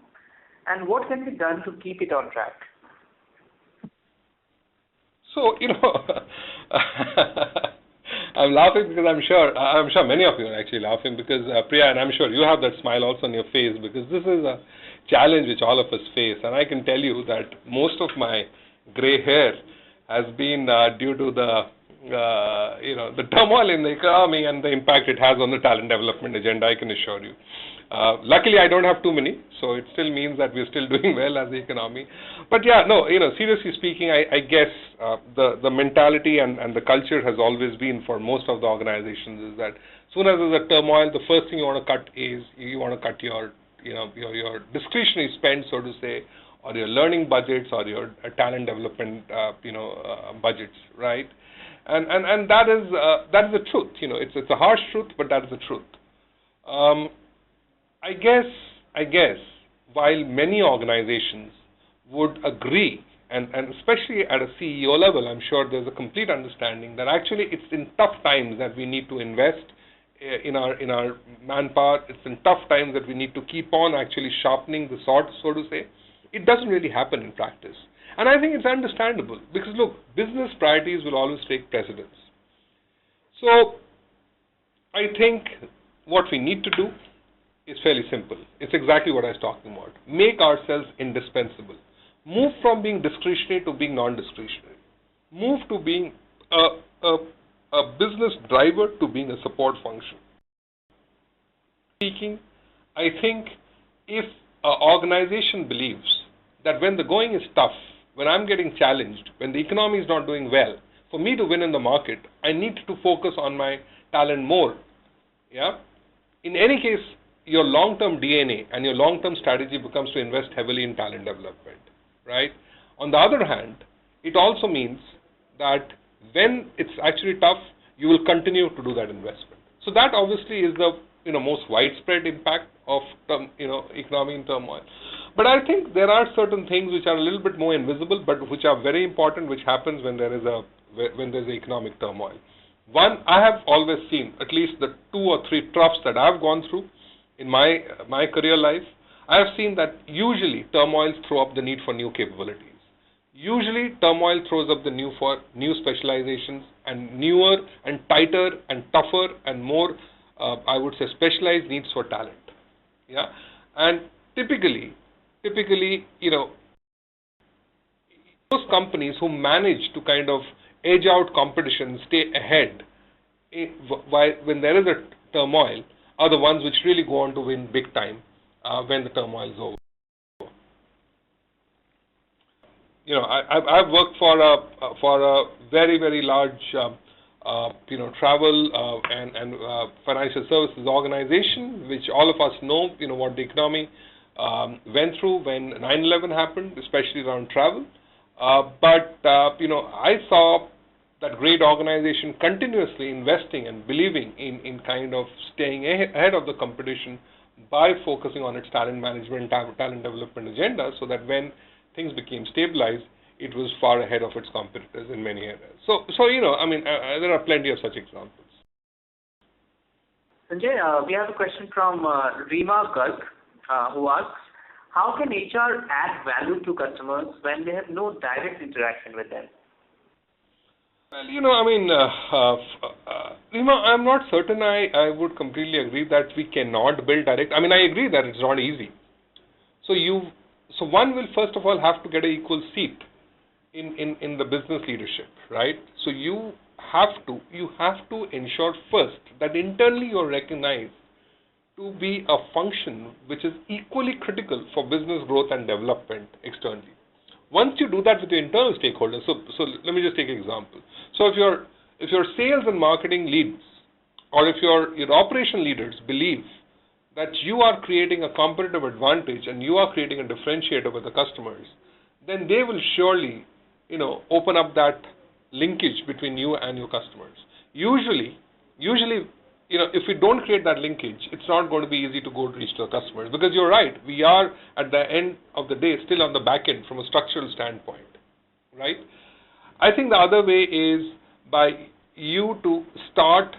and what can be done to keep it on track? So, I'm laughing because I'm sure many of you are actually laughing because, Priya, and I'm sure you have that smile also on your face because this is a challenge which all of us face. And I can tell you that most of my gray hair has been due to the turmoil in the economy and the impact it has on the talent development agenda, I can assure you. Luckily, I don't have too many, so it still means that we're still doing well as the economy. But yeah, no, seriously speaking, I guess the mentality and the culture has always been for most of the organizations is that as soon as there's a turmoil, the first thing you want to cut is you want to cut your discretionary spend, so to say, or your learning budgets or your talent development budgets, right? And that is the truth. It's a harsh truth, but that is the truth. I guess while many organizations would agree, and especially at a CEO level, I'm sure there's a complete understanding that actually it's in tough times that we need to invest in our manpower. It's in tough times that we need to keep on actually sharpening the sword, so to say. It doesn't really happen in practice. And I think it's understandable because, look, business priorities will always take precedence. So I think what we need to do is fairly simple. It's exactly what I was talking about. Make ourselves indispensable. Move from being discretionary to being non-discretionary. Move to being a business driver to being a support function. Speaking, I think if an organization believes that when the going is tough, when I'm getting challenged, when the economy is not doing well, for me to win in the market, I need to focus on my talent more. Yeah. In any case, your long-term DNA and your long-term strategy becomes to invest heavily in talent development, right? On the other hand, it also means that when it's actually tough, you will continue to do that investment. So that obviously is the most widespread impact of economy in turmoil. But I think there are certain things which are a little bit more invisible, but which are very important, which happens when there's economic turmoil. One, I have always seen at least the 2 or 3 troughs that I've gone through in my career life. I have seen that usually turmoils throw up the need for new capabilities. Usually turmoil throws up the need for new specializations and newer and tighter and tougher and more, I would say, specialized needs for talent. Yeah, and typically, those companies who manage to kind of edge out competition, stay ahead when there is a turmoil, are the ones which really go on to win big time when the turmoil is over. I've worked for a very, very large travel and financial services organization, which all of us know what the economy went through when 9/11 happened, especially around travel. But I saw that great organization continuously investing and believing in kind of staying ahead of the competition by focusing on its talent management, talent development agenda, so that when things became stabilized, it was far ahead of its competitors in many areas. So there are plenty of such examples. Sanjay, we have a question from Rima Garg, who asks, how can HR add value to customers when they have no direct interaction with them? Well, Rima, I'm not certain I would completely agree that we cannot build direct. I mean, I agree that it's not easy. So one will first of all have to get an equal seat in the business leadership, right? So you have to ensure first that internally you're recognized to be a function which is equally critical for business growth and development externally. Once you do that with your internal stakeholders, so let me just take an example. So if your sales and marketing leads, or if your operation leaders believe that you are creating a competitive advantage and you are creating a differentiator with the customers, then they will surely, open up that linkage between you and your customers. Usually, if we don't create that linkage, it's not going to be easy to go reach the customers, because you're right, we are at the end of the day still on the back end from a structural standpoint, right? I think the other way is by you to start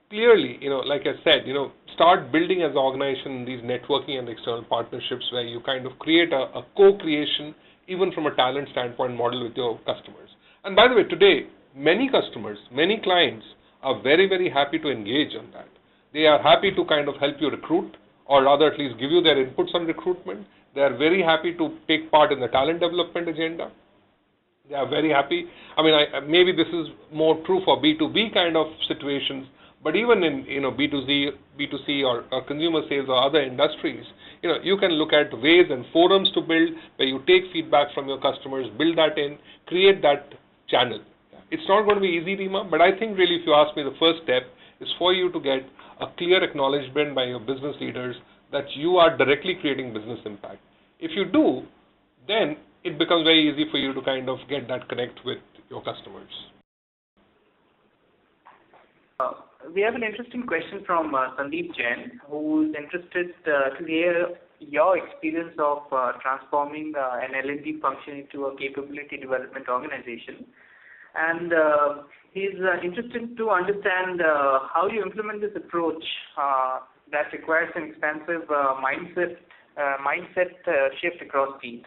clearly, like I said, start building as an organization these networking and external partnerships where you kind of create a co-creation even from a talent standpoint model with your customers. And by the way, today, many customers, many clients are very, very happy to engage on that. They are happy to kind of help you recruit, or rather at least give you their inputs on recruitment. They are very happy to take part in the talent development agenda. They are very happy. I mean, maybe this is more true for B2B kind of situations, but even in B2C or consumer sales or other industries, you can look at ways and forums to build where you take feedback from your customers, build that in, create that channel. It's not going to be easy, Rima, but I think really if you ask me, the first step is for you to get a clear acknowledgement by your business leaders that you are directly creating business impact. If you do, then it becomes very easy for you to kind of get that connect with your customers. We have an interesting question from Sandeep Jain, who is interested to hear your experience of transforming an L&D function into a capability development organization. And he's interested to understand how you implement this approach that requires an expansive mindset shift across teams.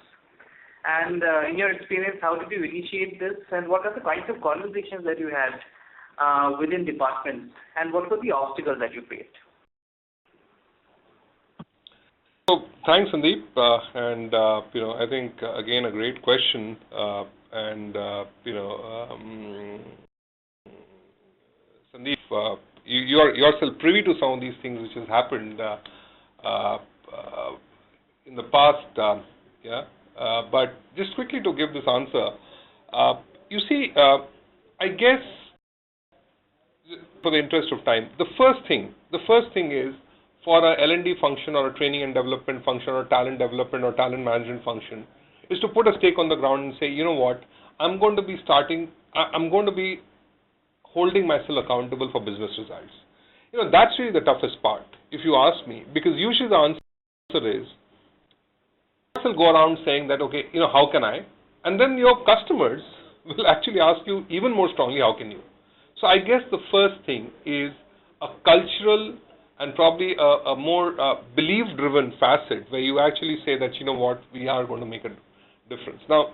And in your experience, how did you initiate this, and what are the kinds of conversations that you had within departments, and what were the obstacles that you faced? So thanks, Sandeep, and I think again a great question, Sandeep, you are yourself privy to some of these things which has happened in the past, but just quickly to give this answer, you see, I guess, for the interest of time, the first thing is for a L&D function or a training and development function or talent development or talent management function is to put a stake on the ground and say, you know what, I'm going to be holding myself accountable for business results. That's really the toughest part, if you ask me, because usually the answer is, will go around saying that, okay, how can I? And then your customers will actually ask you even more strongly, how can you? So I guess the first thing is a cultural and probably a more belief-driven facet where you actually say that, we are going to make a difference. Now,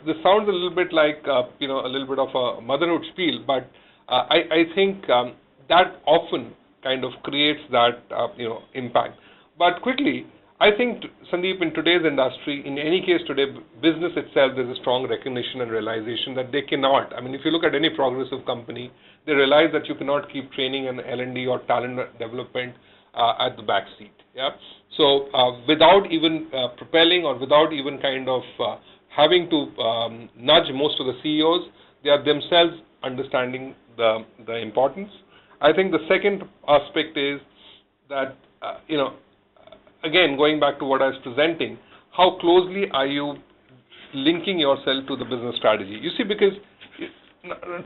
this sounds a little bit like, a little bit of a motherhood spiel, but I think that often kind of creates that, impact. But quickly, I think, Sandeep, in today's industry, in any case today, business itself, there's a strong recognition and realization that they cannot. I mean, if you look at any progressive company, they realize that you cannot keep training and L&D or talent development at the back seat. Yeah. So without even propelling or without even kind of having to nudge most of the CEOs, they are themselves understanding the importance. I think the second aspect is that, again, going back to what I was presenting, how closely are you linking yourself to the business strategy? You see, because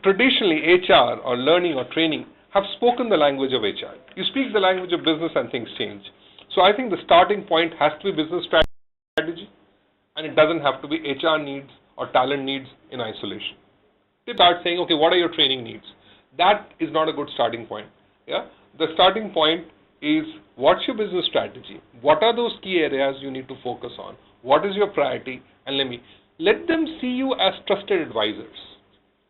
traditionally HR or learning or training have spoken the language of HR. You speak the language of business and things change. So I think the starting point has to be business strategy, and it doesn't have to be HR needs or talent needs in isolation. They start saying, okay, what are your training needs? That is not a good starting point. Yeah. the starting point is, what's your business strategy? What are those key areas you need to focus on? What is your priority? And let them see you as trusted advisors.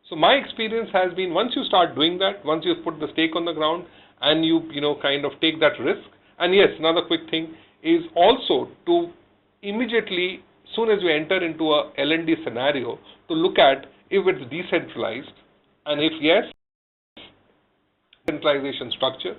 So my experience has been, once you start doing that, once you put the stake on the ground and you kind of take that risk. And yes, another quick thing is also to immediately, soon as you enter into a L&D scenario, to look at if it's decentralized, and if yes, centralization structure.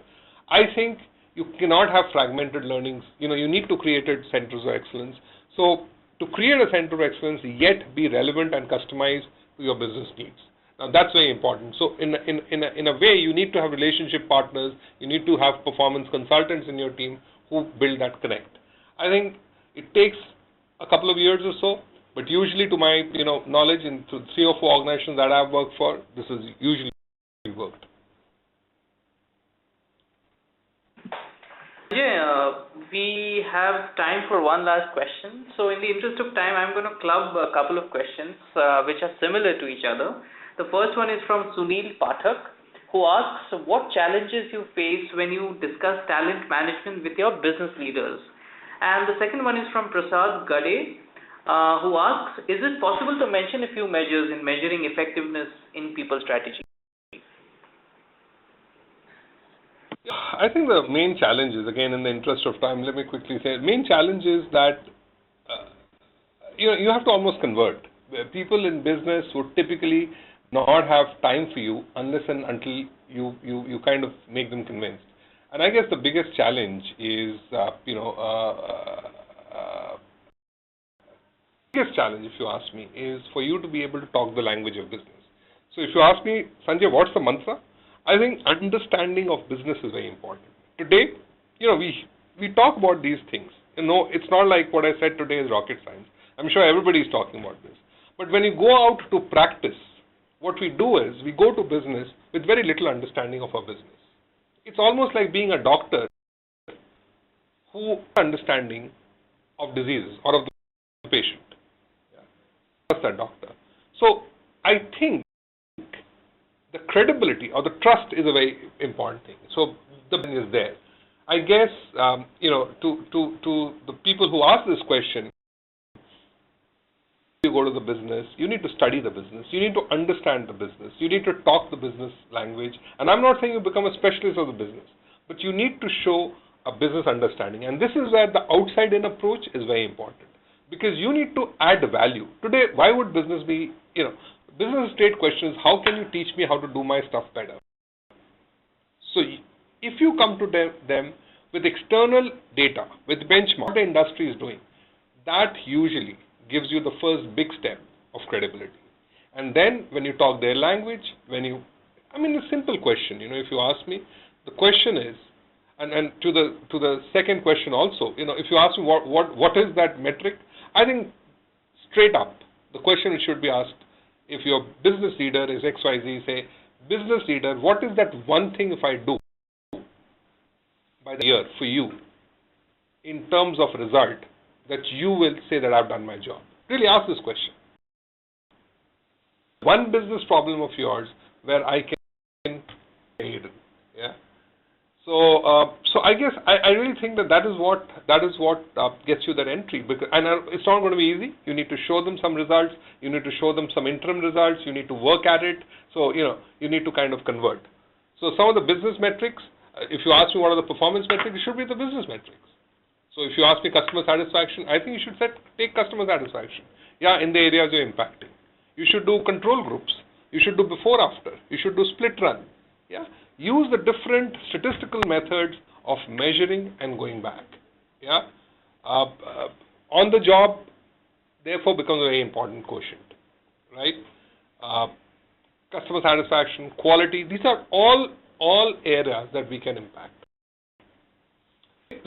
I think you cannot have fragmented learnings. You need to create centers of excellence. So to create a center of excellence, yet be relevant and customized to your business needs. Now that's very important. So in a way, you need to have relationship partners. You need to have performance consultants in your team who build that connect. I think it takes a couple of years or so, but usually, to my knowledge, in 3 or 4 organizations that I've worked for, this has usually worked. Yeah, we have time for one last question. So in the interest of time, I'm going to club a couple of questions which are similar to each other. The first one is from Sunil Pathak, who asks, what challenges you face when you discuss talent management with your business leaders? And the second one is from Prasad Gade, who asks, is it possible to mention a few measures in measuring effectiveness in people strategy? I think the main challenge is, again, in the interest of time, let me quickly say, the main challenge is that you have to almost convert. People in business would typically not have time for you unless and until you kind of make them convinced. And I guess the biggest challenge is, biggest challenge, if you ask me, is for you to be able to talk the language of business. So if you ask me, Sanjay, what's the mantra? I think understanding of business is very important. Today, we talk about these things. It's not like what I said today is rocket science. I'm sure everybody is talking about this. But when you go out to practice, what we do is we go to business with very little understanding of our business. It's almost like being a doctor who has understanding of diseases or of the patient. Trust that doctor. So I think the credibility or the trust is a very important thing. So the thing is there. I guess to the people who ask this question, you go to the business, you need to study the business, you need to understand the business, you need to talk the business language. And I'm not saying you become a specialist of the business, but you need to show a business understanding. And this is where the outside-in approach is very important, because you need to add value. Today, why would business be, business straight question is, how can you teach me how to do my stuff better? So if you come to them with external data, with benchmark, what the industry is doing, that usually gives you the first big step of credibility. And then when you talk their language, a simple question, if you ask me, the question is, and to the second question also, if you ask me what is that metric, I think straight up, the question which should be asked, if your business leader is XYZ, say, business leader, what is that one thing if I do by the year for you in terms of result that you will say that I've done my job? Really ask this question. One business problem of yours where I can aid. Yeah. So I guess I really think that is what gets you that entry, and it's not going to be easy. You need to show them some results. You need to show them some interim results. You need to work at it. So you need to kind of convert. So some of the business metrics, if you ask me what are the performance metrics, it should be the business metrics. So if you ask me customer satisfaction, I think you should take customer satisfaction. Yeah, in the areas you're impacting. You should do control groups. You should do before after. You should do split run. Yeah. Use the different statistical methods of measuring and going back. Yeah. On the job, therefore, becomes a very important quotient, right? Customer satisfaction, quality, these are all areas that we can impact.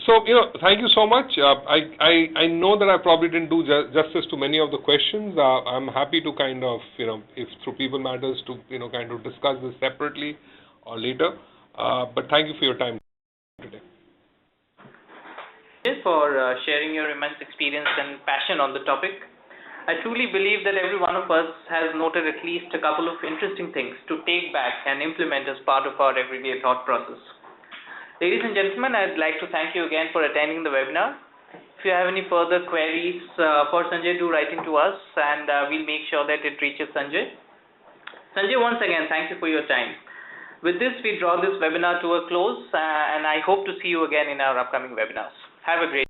So, thank you so much. I know that I probably didn't do justice to many of the questions. I'm happy to kind of, if through People Matters, to, kind of discuss this separately or later. But thank you for your time today. For sharing your immense experience and passion on the topic. I truly believe that every one of us has noted at least a couple of interesting things to take back and implement as part of our everyday thought process. Ladies and gentlemen, I'd like to thank you again for attending the webinar. If you have any further queries for Sanjay, do write into us, and we'll make sure that it reaches Sanjay. Sanjay, once again, thank you for your time. With this, we draw this webinar to a close, and I hope to see you again in our upcoming webinars. Have a great